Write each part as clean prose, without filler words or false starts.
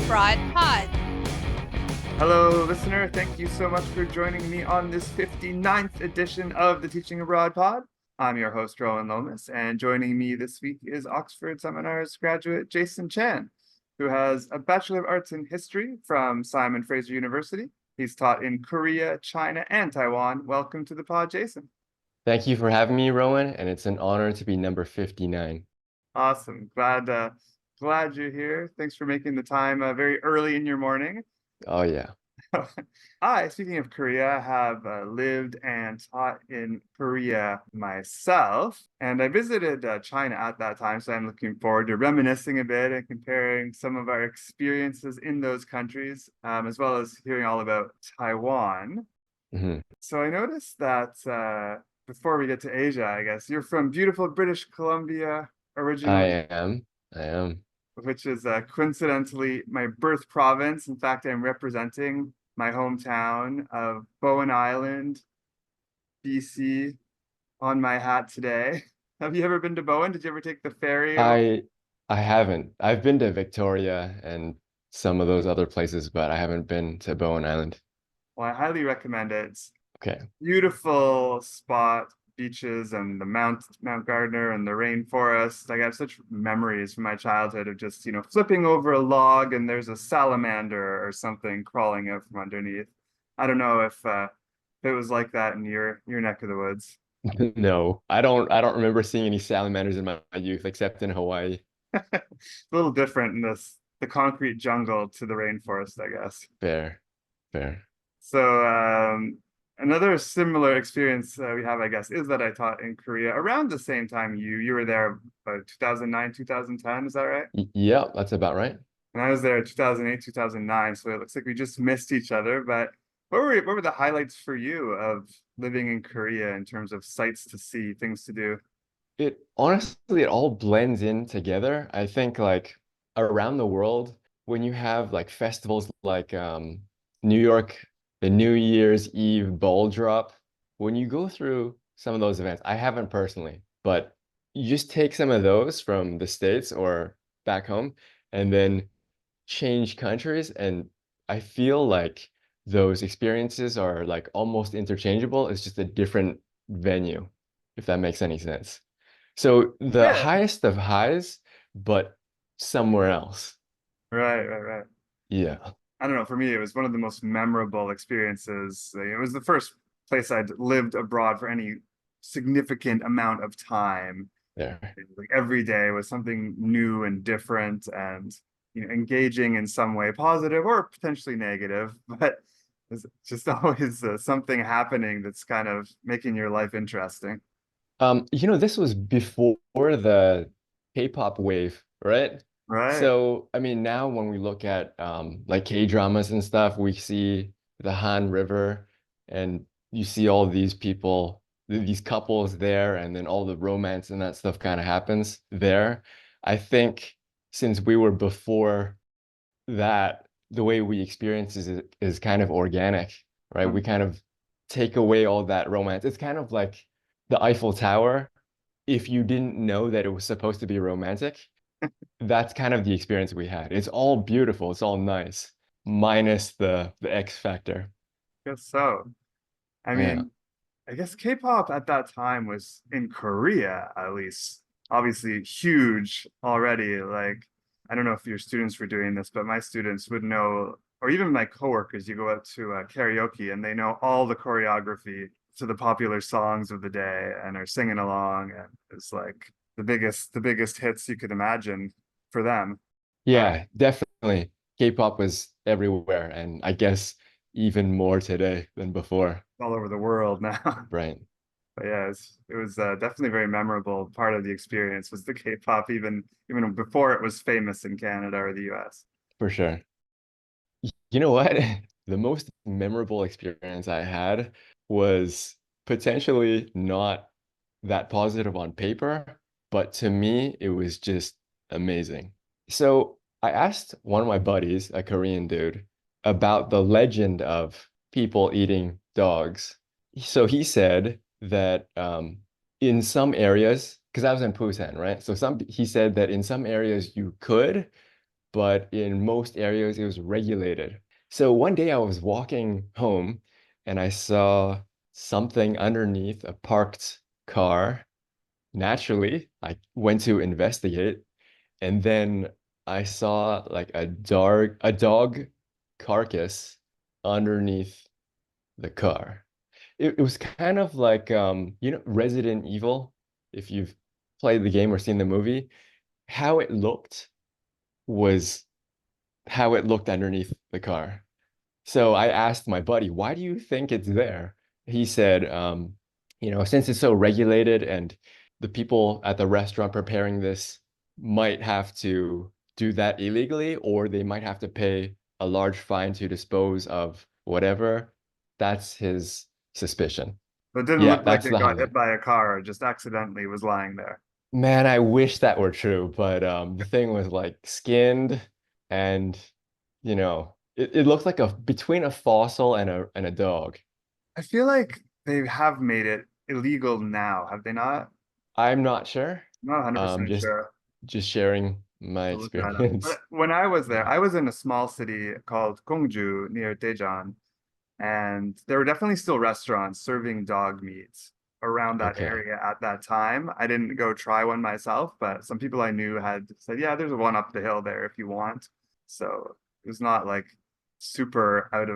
Abroad Pod. Hello, listener. Thank you so much for joining me on this 59th edition of the Teaching Abroad Pod. I'm your host, Rowan, and joining me this week is Oxford Seminars graduate Jason Chan, who has a Bachelor of Arts in History from Simon Fraser University. He's taught in Korea, China, and Taiwan. Welcome to the pod, Jason. Thank you for having me, Rowan, and it's an honor to be number 59. Awesome. Glad you're here. Thanks for making the time very early in your morning. Oh, yeah. Speaking of Korea, have lived and taught in Korea myself, and I visited China at that time, so I'm looking forward to reminiscing a bit and comparing some of our experiences in those countries, as well as hearing all about Taiwan. Mm-hmm. So I noticed that before we get to Asia, I guess, you're from beautiful British Columbia originally. I am. Which is coincidentally my birth province. In fact, I'm representing my hometown of Bowen Island, BC, on my hat today. Have you ever been to Bowen? Did you ever take the ferry? I haven't. I've been to Victoria and some of those other places, but I haven't been to Bowen Island. Well, I highly recommend it. It's Okay. beautiful spot, beaches and the Mount Gardner and the rainforest. I have such memories from my childhood of just, flipping over a log and there's a salamander or something crawling out from underneath. I don't know if it was like that in your neck of the woods. No, I don't remember seeing any salamanders in my youth except in Hawaii. A little different in the concrete jungle to the rainforest, I guess. Fair. So another similar experience we have, I guess, is that I taught in Korea around the same time you were there, 2009, 2010, is that right? Yeah, that's about right. And I was there 2008, 2009, so it looks like we just missed each other. But what were the highlights for you of living in Korea in terms of sights to see, things to do? It honestly, it all blends in together. I think like around the world, when you have like festivals like New York, the New Year's Eve ball drop, when you go through some of those events, I haven't personally, but you just take some of those from the States or back home and then change countries. And I feel like those experiences are like almost interchangeable. It's just a different venue, if that makes any sense. So the Yeah. highest of highs, but somewhere else. Right. Yeah. I don't know. For me, it was one of the most memorable experiences. It was the first place I'd lived abroad for any significant amount of time. There. Like every day was something new and different and engaging in some way, positive or potentially negative, but it's just always something happening that's kind of making your life interesting. This was before the K-pop wave, right? Right. So, I mean, now when we look at like K-dramas and stuff, we see the Han River and you see all these people, these couples there, and then all the romance and that stuff kind of happens there. I think since we were before that, the way we experience is kind of organic, right? We kind of take away all that romance. It's kind of like the Eiffel Tower. If you didn't know that it was supposed to be romantic, that's kind of the experience we had. It's all beautiful, it's all nice, minus the X factor. Guess so. I Yeah, mean, I guess K-pop at that time was in Korea, at least, obviously huge already. Like, I don't know if your students were doing this, but my students would know, or even my coworkers, you go out to karaoke and they know all the choreography to the popular songs of the day and are singing along. And it's like the biggest hits you could imagine for them. yeah, definitely. K-pop was everywhere, and I guess even more today than before. All over the world now. Right. But yeah, it was definitely a very memorable part of the experience was the K-pop, even before it was famous in Canada or the US. For sure. You know what? The most memorable experience I had was potentially not that positive on paper, but to me, it was just amazing. So I asked one of my buddies, a Korean dude, about the legend of people eating dogs. So he said that in some areas, because I was in Busan, right? So he said that in some areas you could, but in most areas it was regulated. So one day I was walking home and I saw something underneath a parked car. Naturally, I went to investigate, and then I saw like a dog carcass underneath the car. It was kind of like Resident Evil, if you've played the game or seen the movie, how it looked was how it looked underneath the car. So I asked my buddy, why do you think it's there? He said, since it's so regulated and the people at the restaurant preparing this might have to do that illegally, or they might have to pay a large fine to dispose of whatever. That's his suspicion. But it didn't Yeah, look like that's it the got hit highlight. by a car, just accidentally was lying there. Man, I wish that were true, but the thing was like skinned and it looked like a between a fossil and a dog. I feel like they have made it illegal now, have they not? I'm not sure. I'm not Um, 100% just sure just sharing my to look that up. But experience. when I was there, Yeah. I was in a small city called Gongju near Daejeon, and there were definitely still restaurants serving dog meat around that Okay. area at that time. I didn't go try one myself, but some people I knew had said, "Yeah, there's one up the hill there if you want." So it was not like super out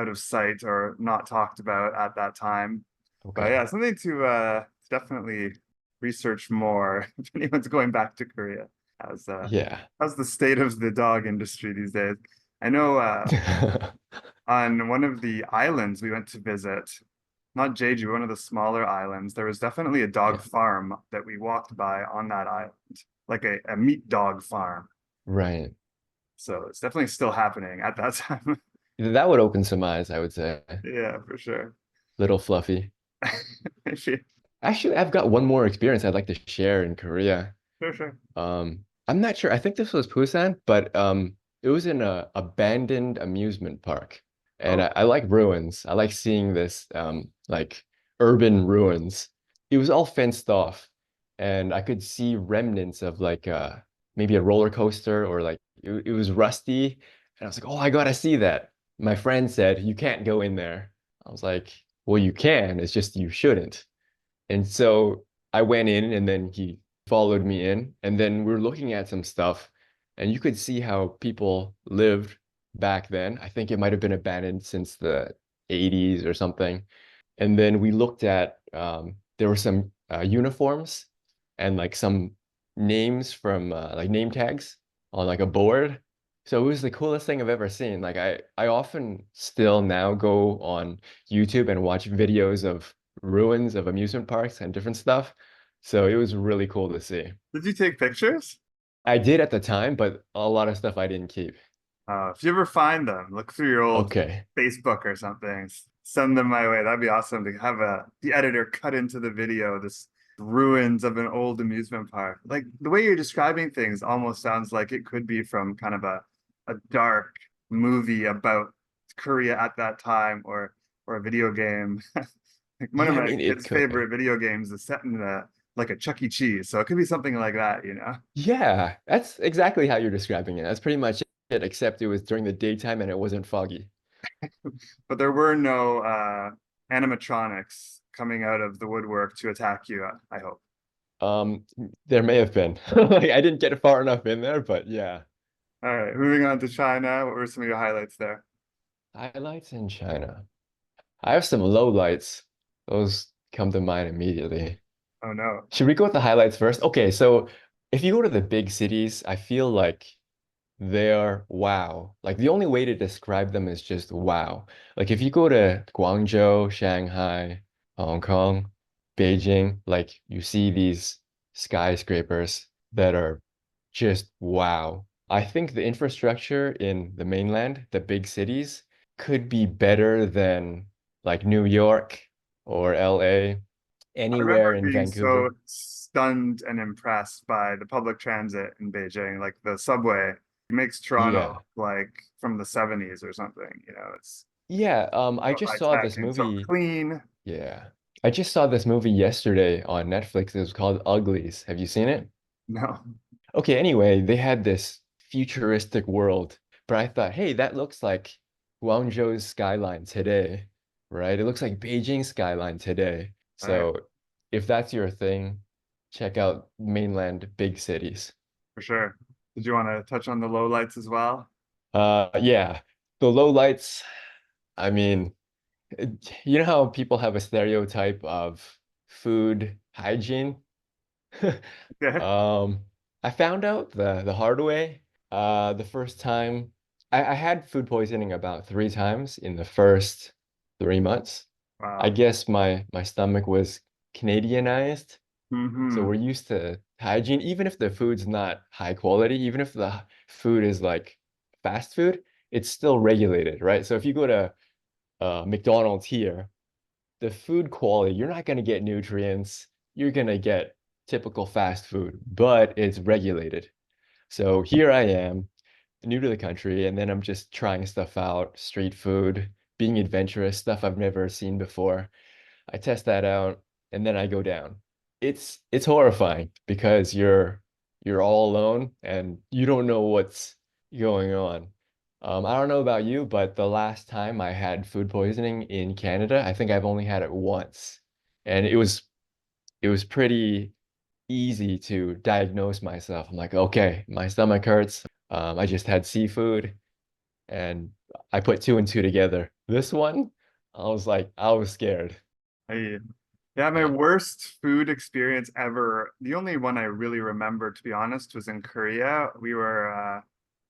of sight or not talked about at that time. But Okay. yeah, something to definitely research more if anyone's going back to Korea. How's Yeah. how's the state of the dog industry these days? I know on one of the islands we went to visit, not Jeju, one of the smaller islands, there was definitely a dog Yeah. farm that we walked by on that island, like a meat dog farm. Right. So it's definitely still happening at that time. That would open some eyes, I would say. Yeah, for sure. Little fluffy. Sure, Actually, I've got one more experience I'd like to share in Korea. sure. I'm not sure. I think this was Busan, but it was in a abandoned amusement park. And Oh, I like ruins. I like seeing this like urban ruins. It was all fenced off, and I could see remnants of like maybe a roller coaster or like it was rusty. And I was like, oh, I gotta see that. My friend said, you can't go in there. I was like, well, you can. It's just you shouldn't. And so I went in and then he followed me in. And then we are looking at some stuff and you could see how people lived back then. I think it might have been abandoned since the 80s or something. And then we looked at there were some uniforms and like some names from like name tags on like a board. So it was the coolest thing I've ever seen. Like I often still now go on YouTube and watch videos of ruins of amusement parks and different stuff. So it was really cool to see. did you take pictures? I did at the time, but a lot of stuff I didn't keep. If you ever find them, look through your old Okay. Facebook or something. Send them my way. That'd be awesome to have the editor cut into the video this ruins of an old amusement park. Like the way you're describing things almost sounds like it could be from kind of a dark movie about Korea at that time or a video game. Like one of Yeah, I my mean it kids' could. favorite video games is set in like a Chuck E. Cheese. So it could be something like that, you know? Yeah, that's exactly how you're describing it. That's pretty much it, except it was during the daytime and it wasn't foggy. But there were no animatronics coming out of the woodwork to attack you, I hope. Um, there may have been. Like I didn't get far enough in there, but yeah. All right, moving on to China. What were some of your highlights there? Highlights in China. I have some lowlights. Those come to mind immediately. Oh no. Should we go with the highlights first? Okay, so if you go to the big cities, I feel like they're wow. Like the only way to describe them is just wow. Like if you go to Guangzhou, Shanghai, Hong Kong, Beijing, like you see these skyscrapers that are just wow. I think the infrastructure in the mainland, the big cities, could be better than like New York or LA, I anywhere remember in being so Vancouver. stunned and impressed by the public transit in Beijing, like the subway. It makes Toronto Yeah. look like from the 70s or something. It's Yeah, I so just high saw tech this and so movie. clean. Yeah. I just saw this movie yesterday on Netflix. It was called Uglies. Have you seen it? No. Okay, anyway, they had this futuristic world. But I thought, hey, that looks like Guangzhou's skyline today, right? It looks like Beijing's skyline today. Right, So if that's your thing, check out mainland big cities. for sure. Did you want to touch on the lowlights as well? Yeah, the low lights, I mean, you know how people have a stereotype of food hygiene? Yeah. Um, I found out the hard way. The first time I had food poisoning about 3 times in the first 3 months. I Wow. guess my stomach was Canadianized, so Mm-hmm. we're used to hygiene, even if the food's not high quality, even if the food is like fast food, it's still regulated, right? So if you go to McDonald's here, the food quality, you're not going to get nutrients. You're going to get typical fast food, but it's regulated. So here I am, new to the country, and then I'm just trying stuff out, street food, being adventurous, stuff I've never seen before. I test that out, and then I go down. It's horrifying because you're all alone and you don't know what's going on. I don't know about you, but the last time I had food poisoning in Canada, I think I've only had it once. And it was pretty easy to diagnose myself. I'm like, okay, my stomach hurts. I just had seafood and I put two and two together. This one, I was scared. I, yeah, my Yeah. worst food experience ever. The only one I really remember, to be honest, was in Korea. We were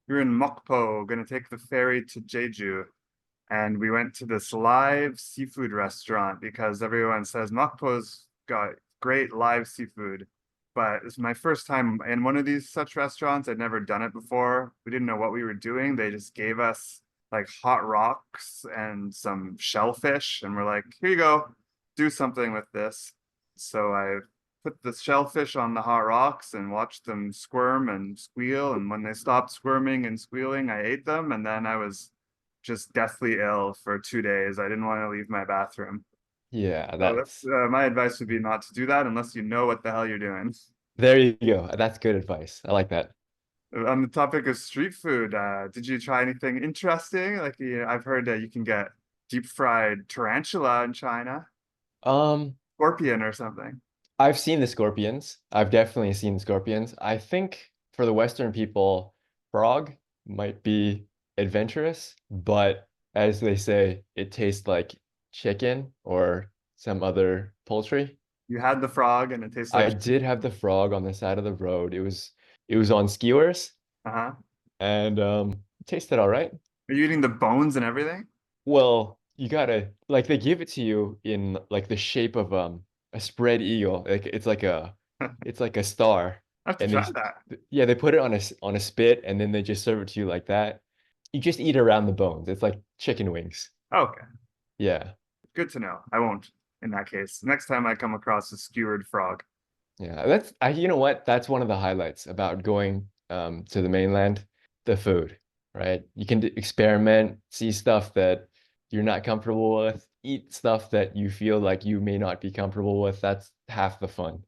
in Mokpo, gonna take the ferry to Jeju, and we went to this live seafood restaurant because everyone says Mokpo's got great live seafood. But it's my first time in one of these such restaurants. I'd never done it before. We didn't know what we were doing. They just gave us like hot rocks and some shellfish, and we're like, here you go, do something with this. So I put the shellfish on the hot rocks and watched them squirm and squeal. And when they stopped squirming and squealing, I ate them. And then I was just deathly ill for 2 days. I didn't want to leave my bathroom. Yeah, So that's my advice would be not to do that unless you know what the hell you're doing. there you go. That's good advice. I like that. On the topic of street food, did you try anything interesting? Like, I've heard that you can get deep fried tarantula in China, Um, scorpion or something. I've seen the scorpions. I've definitely seen scorpions. I think for the Western people, frog might be adventurous, but as they say, it tastes like chicken or some other poultry. You had the frog and it tastes I like, did have the frog on the side of the road. It was on skewers uh-huh. and it tasted all right. Are you eating the bones and everything? Well, you gotta like they give it to you in like the shape of a spread eagle. Like I it's like a star. have to And try that. yeah, they put it on a spit and then they just serve it to you like that. You just eat around the bones. It's like chicken wings. Okay, Yeah. good to know. I won't in that case. Next time I come across a skewered frog. Yeah. You know what? That's one of the highlights about going to the mainland, the food, right? You can experiment, see stuff that you're not comfortable with, eat stuff that you feel like you may not be comfortable with. That's half the fun.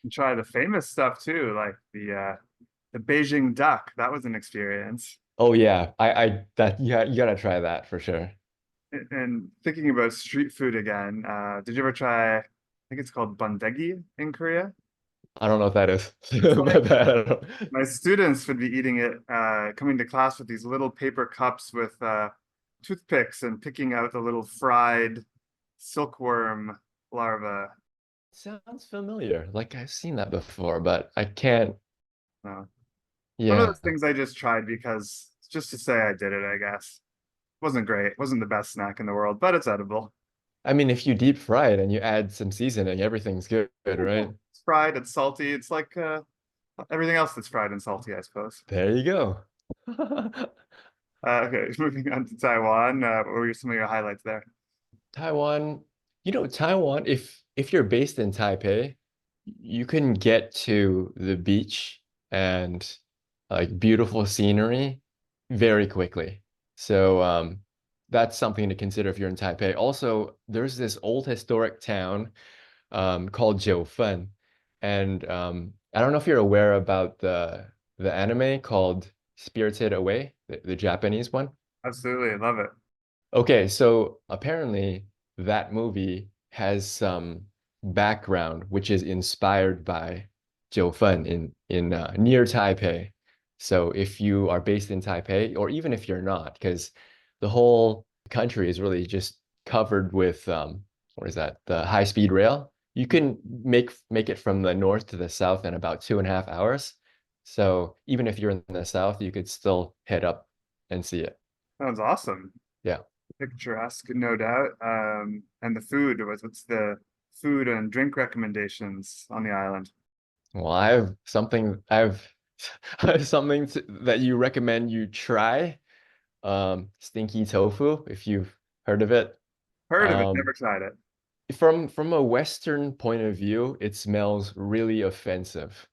And try the famous stuff too, like the Beijing duck. That was an experience. Oh yeah, I that yeah, you gotta try that for sure. And thinking about street food again, did you ever try? I think it's called bandegi in Korea. I don't know what that is. It's My like bad. I don't. my students would be eating it, coming to class with these little paper cups with toothpicks and picking out the little fried silkworm larva. Sounds familiar. Like I've seen that before, but I can't. One of Yeah. those things I just tried because just to say I did it, I guess. Wasn't great. Wasn't the best snack in the world, but it's edible. I mean, if you deep fry it and you add some seasoning, everything's good, Yeah. right? It's fried, it's salty. It's like everything else that's fried and salty, I suppose. There you go. Okay, moving on to Taiwan. What were some of your highlights there? Taiwan, Taiwan, if you're based in Taipei, you can get to the beach and like beautiful scenery very quickly. So that's something to consider if you're in Taipei. Also, there's this old historic town called Jiufen. And I don't know if you're aware about the anime called Spirited Away, the Japanese one? Absolutely, love it. Okay, so apparently that movie has some background which is inspired by Jiufen in near Taipei. So if you are based in Taipei, or even if you're not, because the whole country is really just covered with what is that? The high-speed rail. You can make it from the north to the south in about 2.5 hours. So even if you're in the south, you could still head up and see it. Sounds awesome. Yeah. Picturesque, no doubt. And the food, what's the food and drink recommendations on the island? Well, I have something that you recommend you try. Stinky tofu, if you've heard of it. Heard of it, Um, never tried it. from a Western point of view, it smells really offensive.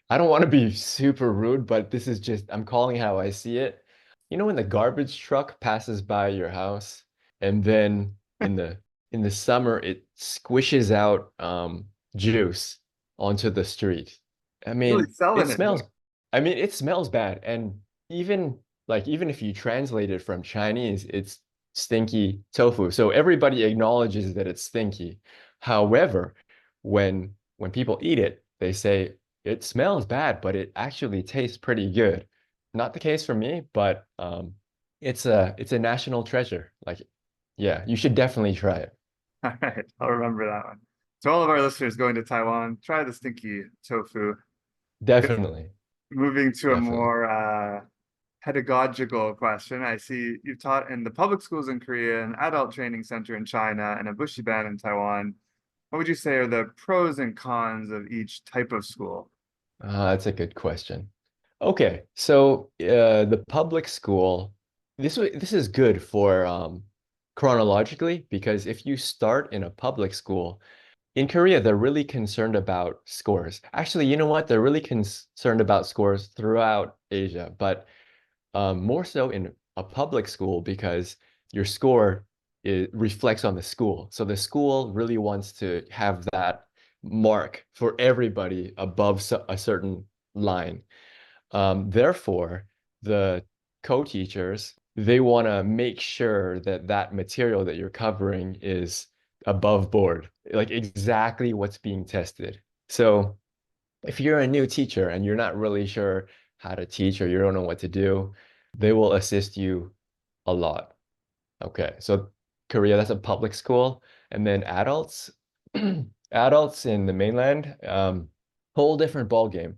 I don't want to be super rude, but this is just I'm calling how I see it. You know when the garbage truck passes by your house and then in the summer it squishes out juice onto the street. I Really mean, selling it here. it smells bad. And even if you translate it from Chinese, it's stinky tofu. So everybody acknowledges that it's stinky. However, when people eat it, they say it smells bad, but it actually tastes pretty good. Not the case for me, but it's a national treasure. Like, yeah, you should definitely try it. All right, I'll remember that one. To all of our listeners going to Taiwan, try the stinky tofu. Definitely, Moving to a definitely. more pedagogical question. I see you've taught in the public schools in Korea, an adult training center in China, and a bushiban in Taiwan. What would you say are the pros and cons of each type of school? That's a good question. Okay, so the public school, this is good for chronologically because if you start in a public school in Korea, they're really concerned about scores. Actually, you know what? They're really concerned about scores throughout Asia, but more so in a public school because your score reflects on the school. So the school really wants to have that mark for everybody above a certain line. Therefore, the co-teachers, they want to make sure that that material that you're covering is above board, like exactly what's being tested. So if you're a new teacher and you're not really sure how to teach or you don't know what to do, they will assist you a lot. Okay, so Korea, that's a public school. And then adults, adults in the mainland, whole different ball game.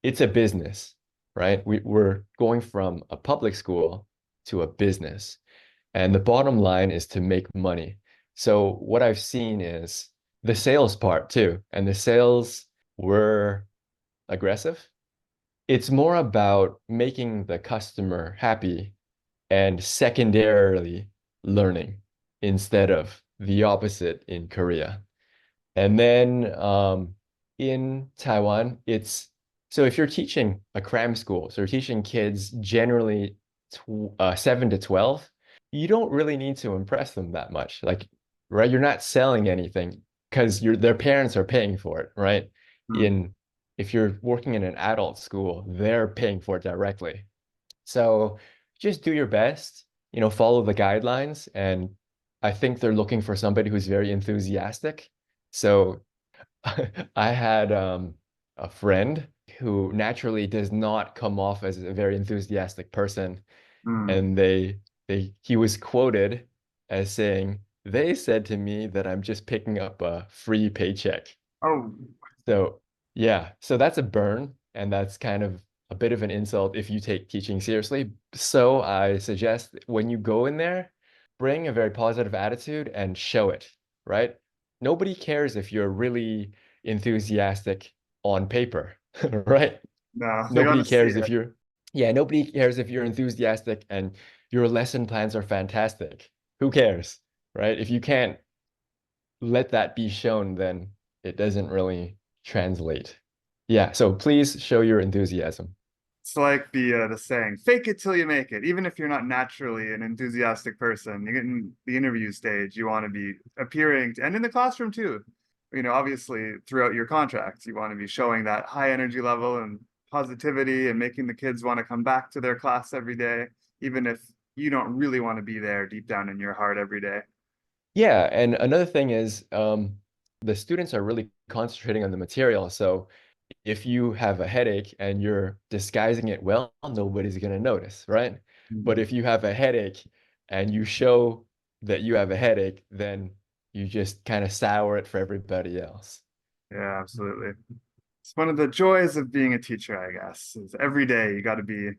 It's a business, right? We're going from a public school to a business. And the bottom line is to make money. So what I've seen is the sales part too. And the sales were aggressive. It's more about making the customer happy and secondarily learning instead of the opposite in Korea. And then in Taiwan, it's so if you're teaching a cram school, so you're teaching kids generally tw 7 to 12, you don't really need to impress them that much. Like, right? You're not selling anything because their parents are paying for it, right? Hmm. In If you're working in an adult school, they're paying for it directly. So just do your best, follow the guidelines. And I think they're looking for somebody who's very enthusiastic. So I had a friend who naturally does not come off as a very enthusiastic person, Hmm. and he was quoted as saying, "They said to me that I'm just picking up a free paycheck." Oh, So yeah, so that's a burn, and that's kind of a bit of an insult if you take teaching seriously. So I suggest when you go in there, bring a very positive attitude and show it, right? Nobody cares if you're really enthusiastic on paper, right? no, they want Nobody to see cares it. if you're, yeah, nobody cares if you're enthusiastic and your lesson plans are fantastic. Who cares, right? If you can't let that be shown, then it doesn't really translate. Yeah, so please show your enthusiasm. It's like the saying, fake it till you make it. Even if you're not naturally an enthusiastic person, you get in the interview stage, you want to be appearing and in the classroom too. Obviously throughout your contracts, you want to be showing that high energy level and positivity and making the kids want to come back to their class every day, even if you don't really want to be there deep down in your heart every day. Yeah, and another thing is the students are really concentrating on the material. So if you have a headache and you're disguising it well, nobody's going to notice, right? But Mhm. if you have a headache and you show that you have a headache, then you just kind of sour it for everybody else. Yeah, absolutely. It's one of the joys of being a teacher, I guess, is every day you got to be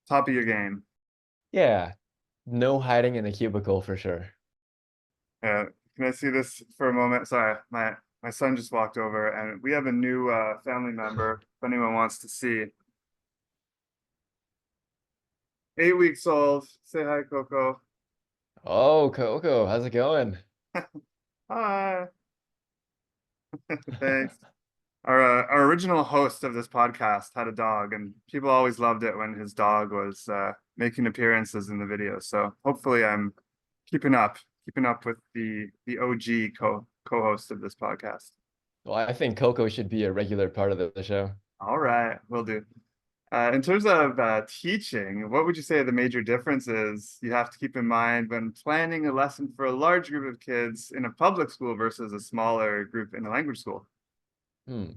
top of your game. Yeah, no hiding in a cubicle for sure. Can I see this for a moment? Sorry, my son just walked over, and we have a new family member. If anyone wants to see, 8 weeks old. Say hi, Coco. Oh, Coco, how's it going? Hi. Thanks. Our original host of this podcast had a dog, and people always loved it when his dog was making appearances in the videos. So hopefully, I'm keeping up with the OG co-host of this podcast. Well, I think Coco should be a regular part of the show. All right, will do. In terms of teaching, what would you say the major differences you have to keep in mind when planning a lesson for a large group of kids in a public school versus a smaller group in a language school? Hmm,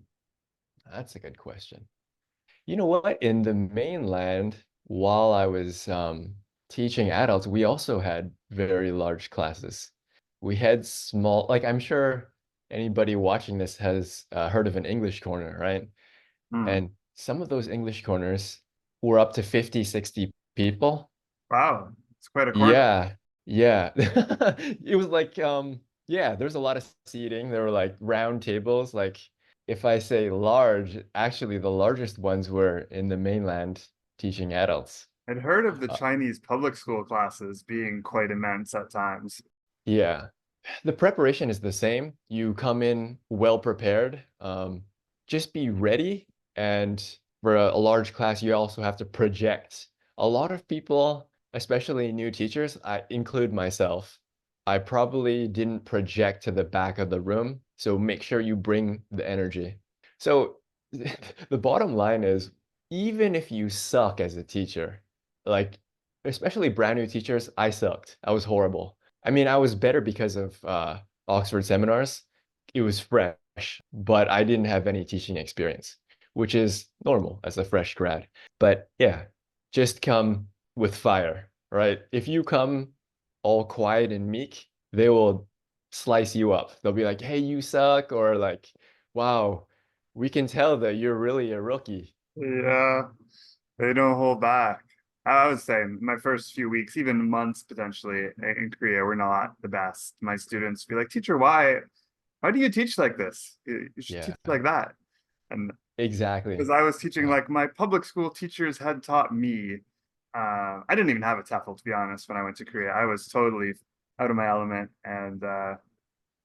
that's a good question. You know what? In the mainland, while I was teaching adults, we also had very large classes. We had small, like I'm sure anybody watching this has heard of an English corner, right? Hmm. And some of those English corners were up to 50, 60 people. Wow, it's quite a corner. Yeah, yeah. It was like, yeah, there's a lot of seating. There were like round tables. Like if I say large, actually the largest ones were in the mainland teaching adults. I'd heard of the Uh, Chinese public school classes being quite immense at times. yeah. The preparation is the same. You come in well prepared. Just be ready. And for a large class, you also have to project. A lot of people, especially new teachers, I include myself, I probably didn't project to the back of the room. So make sure you bring the energy. So the bottom line is, even if you suck as a teacher, like especially brand new teachers, I sucked. I was horrible. I mean, I was better because of Oxford Seminars. It was fresh, but I didn't have any teaching experience, which is normal as a fresh grad. But yeah, just come with fire, right? If you come all quiet and meek, they will slice you up. They'll be like, "Hey, you suck," or like, "Wow, we can tell that you're really a rookie." Yeah, they don't hold back. I would say my first few weeks, even months potentially in Korea, were not the best. My students be like, "Teacher, why do you teach like this? You should Yeah, teach like that." And because exactly. I was teaching Yeah. like my public school teachers had taught me. I didn't even have a TEFL to be honest when I went to Korea. I was totally out of my element, and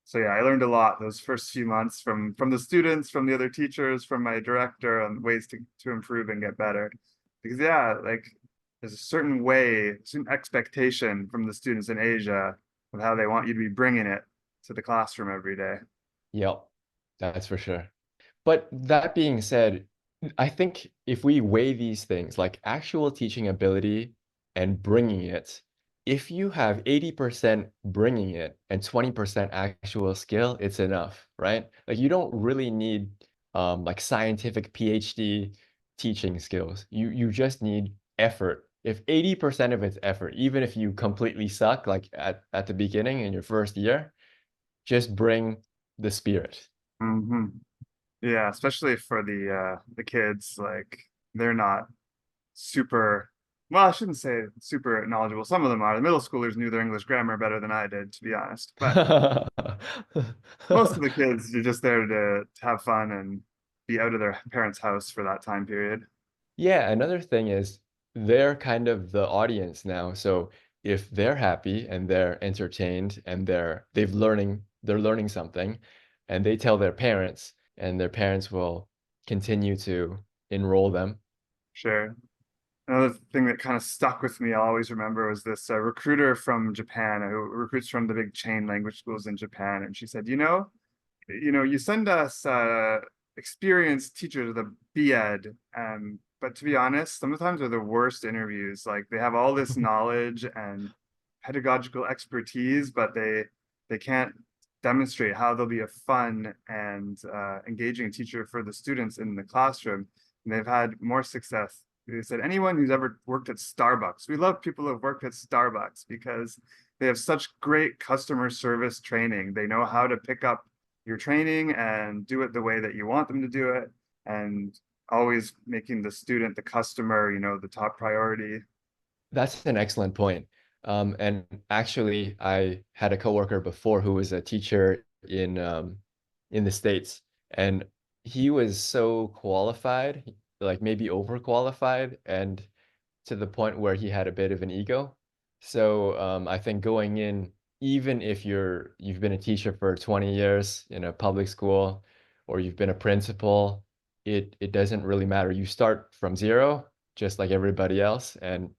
so yeah, I learned a lot those first few months from the students, from the other teachers, from my director on ways to improve and get better. Because yeah, like there's a certain way, certain expectation from the students in Asia of how they want you to be bringing it to the classroom every day. Yep, that's for sure. But that being said, I think if we weigh these things, like actual teaching ability and bringing it, if you have 80% bringing it and 20% actual skill, it's enough, right? Like you don't really need like scientific PhD teaching skills. You just need effort. If 80% of it's effort, even if you completely suck, like at the beginning in your first year, just bring the spirit. Hmm. Yeah, especially for the kids, like they're not super, well, I shouldn't say super knowledgeable. Some of them are. The middle schoolers knew their English grammar better than I did, to be honest. But most of the kids, you're just there to have fun and be out of their parents' house for that time period. Yeah, another thing is they're kind of the audience now. So if they're happy and they're entertained and they're learning something and they tell their parents and their parents will continue to enroll them. Sure. Another thing that kind of stuck with me, I'll always remember, was this recruiter from Japan who recruits from the big chain language schools in Japan, and she said, you know, you send us experienced teachers, the BEd. But to be honest, sometimes are the worst interviews. Like they have all this knowledge and pedagogical expertise, but they can't demonstrate how they'll be a fun and engaging teacher for the students in the classroom. And they've had more success. They said anyone who's ever worked at Starbucks, we love people who have worked at Starbucks because they have such great customer service training. They know how to pick up your training and do it the way that you want them to do it, and always making the student, the customer, the top priority. That's an excellent point. And actually, I had a coworker before who was a teacher in the States, and he was so qualified, like maybe overqualified, and to the point where he had a bit of an ego. So I think going in, even if you've been a teacher for 20 years in a public school, or you've been a principal, it doesn't really matter. You start from zero, just like everybody else, and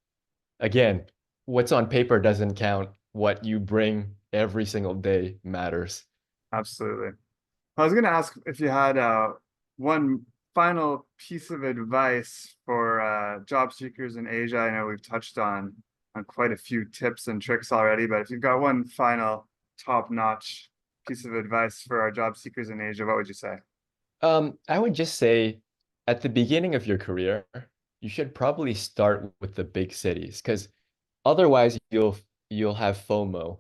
again, what's on paper doesn't count. What you bring every single day matters. Absolutely. I was going to ask if you had one final piece of advice for job seekers in Asia. I know we've touched on quite a few tips and tricks already, but if you've got one final top-notch piece of advice for our job seekers in Asia, what would you say? I would just say at the beginning of your career, you should probably start with the big cities because otherwise you'll have FOMO.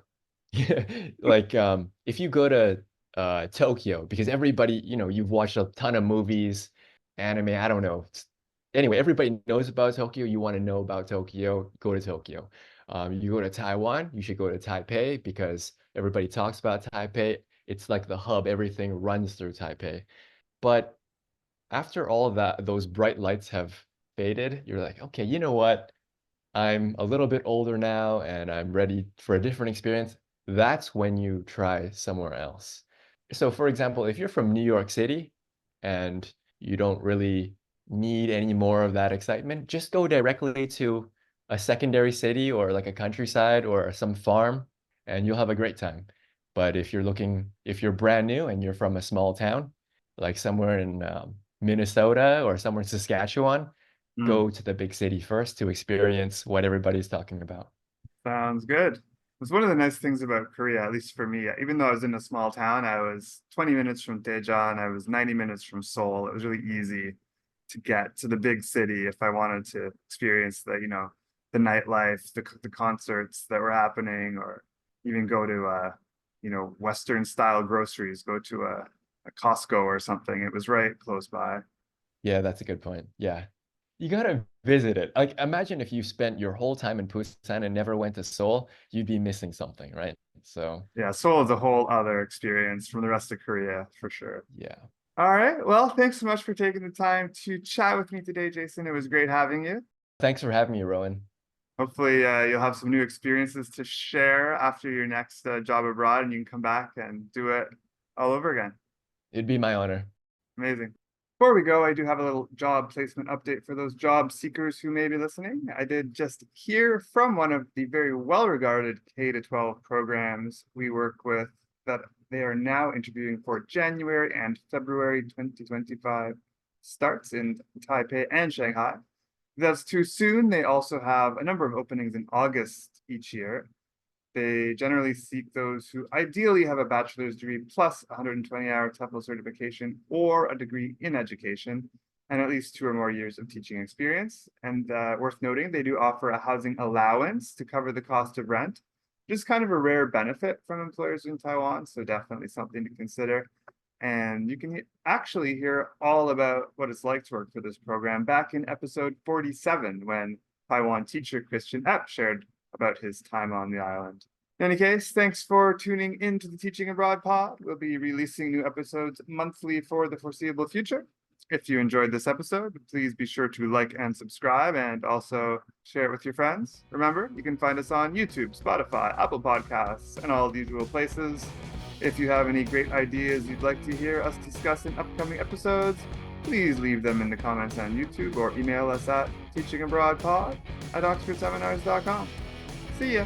Like if you go to Tokyo, because everybody, you've watched a ton of movies, anime, I don't know. Anyway, everybody knows about Tokyo. You want to know about Tokyo, go to Tokyo. You go to Taiwan, you should go to Taipei because everybody talks about Taipei. It's like the hub, everything runs through Taipei. But after all of that, those bright lights have faded, you're like, okay, you know what? I'm a little bit older now and I'm ready for a different experience. That's when you try somewhere else. So, for example, if you're from New York City and you don't really need any more of that excitement, just go directly to a secondary city or like a countryside or some farm and you'll have a great time. But if you're brand new and you're from a small town, like somewhere in Minnesota or somewhere in Saskatchewan, Mm, go to the big city first to experience what everybody's talking about. sounds good. It's one of the nice things about Korea, at least for me. Even though I was in a small town, I was 20 minutes from Daejeon, I was 90 minutes from Seoul. It was really easy to get to the big city if I wanted to experience the nightlife, the concerts that were happening, or even go to Western style groceries, go to a Costco or something. It was right close by. Yeah, that's a good point. Yeah. You gotta visit it. Like imagine if you spent your whole time in Busan and never went to Seoul, you'd be missing something, right? So, Yeah, Seoul is a whole other experience from the rest of Korea for sure. yeah. All right. Well, thanks so much for taking the time to chat with me today, Jason. It was great having you. Thanks for having me, Rowan. Hopefully, you'll have some new experiences to share after your next job abroad, and you can come back and do it all over again. It'd be my honor. Amazing. Before we go, I do have a little job placement update for those job seekers who may be listening. I did just hear from one of the very well-regarded K-12 programs we work with that they are now interviewing for January and February 2025 starts in Taipei and Shanghai. If that's too soon, they also have a number of openings in August each year. They generally seek those who ideally have a bachelor's degree plus 120-hour TEFL certification or a degree in education and at least 2 or more years of teaching experience. And worth noting, they do offer a housing allowance to cover the cost of rent, which is kind of a rare benefit from employers in Taiwan, so definitely something to consider. And you can actually hear all about what it's like to work for this program back in episode 47 when Taiwan teacher Christian Epp shared about his time on the island. In any case, thanks for tuning into the Teaching Abroad pod. We'll be releasing new episodes monthly for the foreseeable future. If you enjoyed this episode, please be sure to like and subscribe and also share it with your friends. Remember, you can find us on YouTube, Spotify, Apple Podcasts, and all the usual places. If you have any great ideas you'd like to hear us discuss in upcoming episodes, please leave them in the comments on YouTube or email us at teachingabroadpod@oxfordseminars.com. See ya!